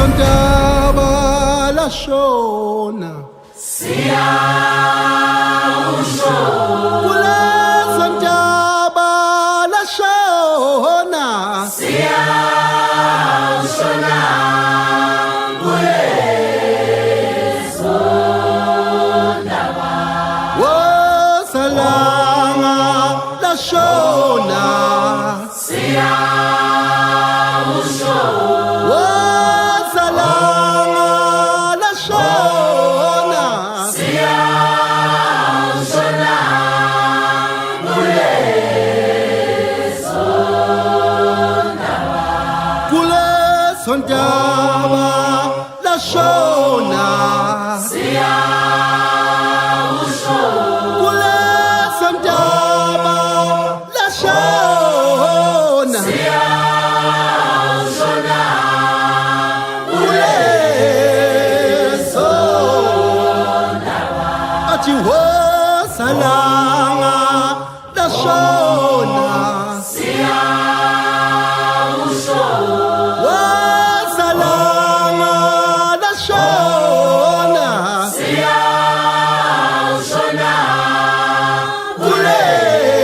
Ndaba lashona siyawusho kulezo ndaba lashona siyawushona kulezo ndaba wosalanga lashona siyawusho wosalanga lashona siyawushona kulezo ndaba kulezo ndaba lashona siyawusho kulezo ndaba lashona siyawushona kulezo athi wosalanga lashona siyawusho wosalanga lashona siyawushona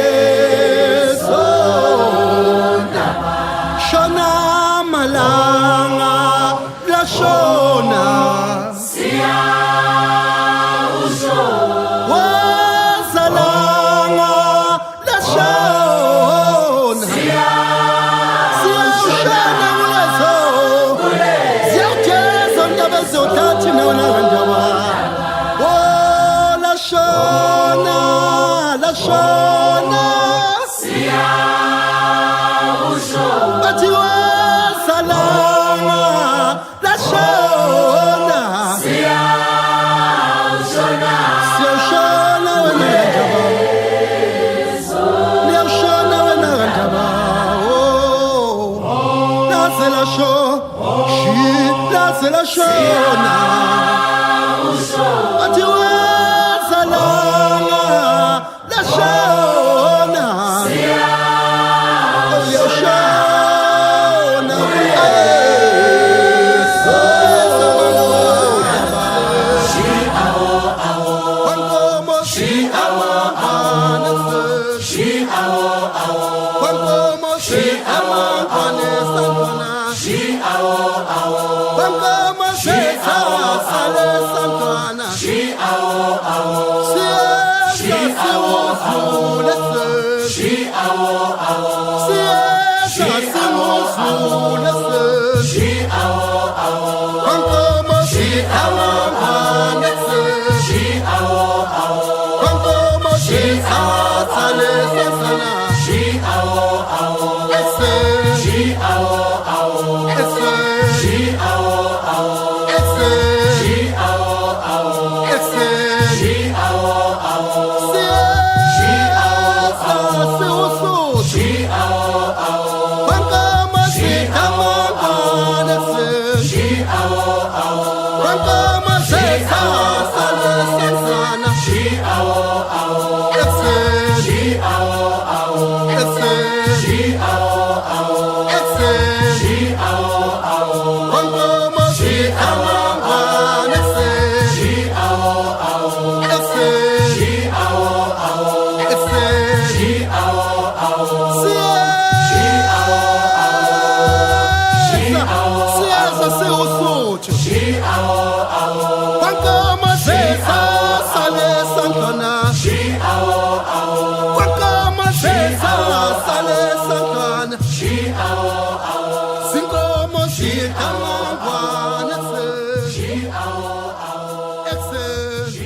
kulezo shona malanga lashona siyawusho wosalanga lashona siyawushona kulezo ziyawujeza ndaba zothathi nawona ndaba lashona lashona siyawusho bathi wosalanga lashona siyawushona siyawushona wena ndaba niyawushona wena ndaba laze lasho laze lashona bathi wosalanga lashona uyawushona wankomo wankomo wankomo sesasale santwana siyesa siwuzule wankomo siyawangane wankomo sesasale santwana Excellent.